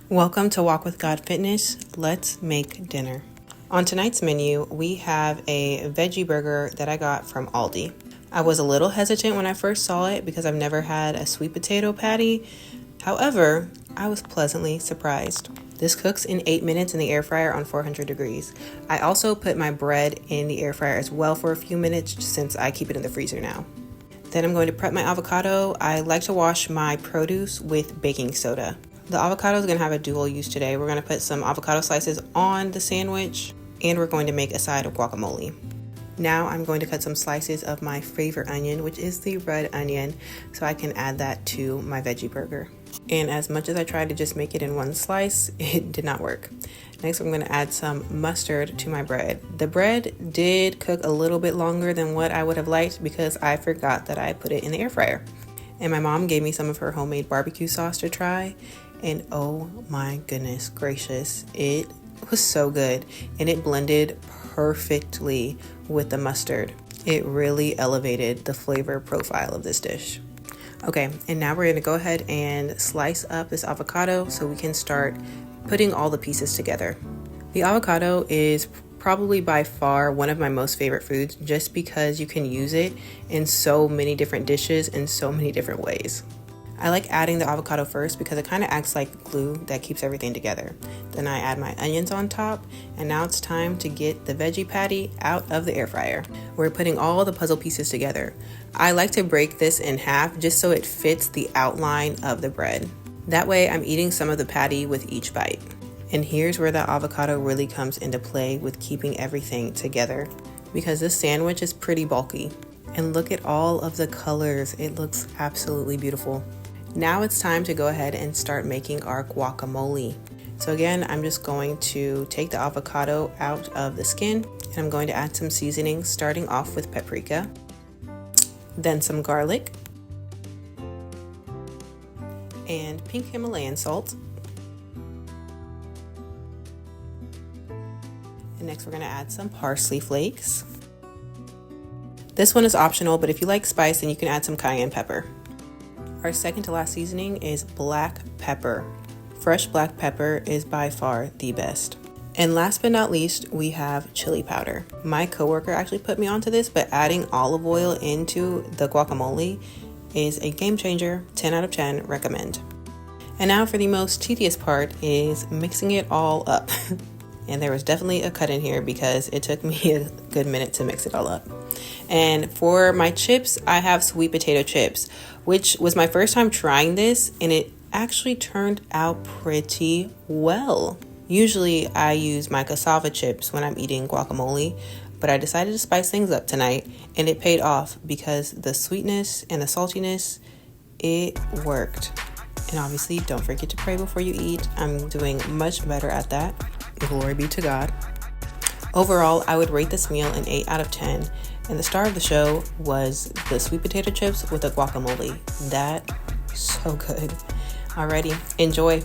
Welcome to Walk with God Fitness. Let's make dinner. On tonight's menu, we have a veggie burger that I got from Aldi. I was a little hesitant when I first saw it because I've never had a sweet potato patty. However, I was pleasantly surprised. This cooks in 8 minutes in the air fryer on 400 degrees. I also put my bread in the air fryer as well for a few minutes since I keep it in the freezer now. Then I'm going to prep my avocado. I like to wash my produce with baking soda. The avocado is going to have a dual use today. We're going to put some avocado slices on the sandwich and we're going to make a side of guacamole. Now I'm going to cut some slices of my favorite onion, which is the red onion, so I can add that to my veggie burger. And as much as I tried to just make it in one slice, it did not work. Next, I'm going to add some mustard to my bread. The bread did cook a little bit longer than what I would have liked because I forgot that I put it in the air fryer. And my mom gave me some of her homemade barbecue sauce to try. And oh my goodness gracious, it was so good. And it blended perfectly with the mustard. It really elevated the flavor profile of this dish. Okay, and now we're going to go ahead and slice up this avocado so we can start putting all the pieces together. The avocado is probably by far one of my most favorite foods just because you can use it in so many different dishes in so many different ways. I like adding the avocado first because it kind of acts like glue that keeps everything together. Then I add my onions on top, and now it's time to get the veggie patty out of the air fryer. We're putting all the puzzle pieces together. I like to break this in half just so it fits the outline of the bread. That way I'm eating some of the patty with each bite. And here's where the avocado really comes into play with keeping everything together, because this sandwich is pretty bulky. And look at all of the colors. It looks absolutely beautiful. Now it's time to go ahead and start making our guacamole. So again, I'm just going to take the avocado out of the skin and I'm going to add some seasoning, starting off with paprika, then some garlic, and pink Himalayan salt. And next we're going to add some parsley flakes. This one is optional, but if you like spice, then you can add some cayenne pepper. Our second to last seasoning is black pepper. Fresh black pepper is by far the best. And last but not least, we have chili powder. My coworker actually put me onto this, but adding olive oil into the guacamole is a game changer. 10 out of 10 recommend. And now for the most tedious part is mixing it all up. And there was definitely a cut in here because it took me a good minute to mix it all up. And for my chips, I have sweet potato chips, which was my first time trying this, and it actually turned out pretty well. Usually I use my cassava chips when I'm eating guacamole, but I decided to spice things up tonight, and it paid off because the sweetness and the saltiness, it worked. And obviously, don't forget to pray before you eat. I'm doing much better at that. Glory be to God. Overall, I would rate this meal an 8 out of 10. And the star of the show was the sweet potato chips with the guacamole. That, so good. Alrighty, enjoy.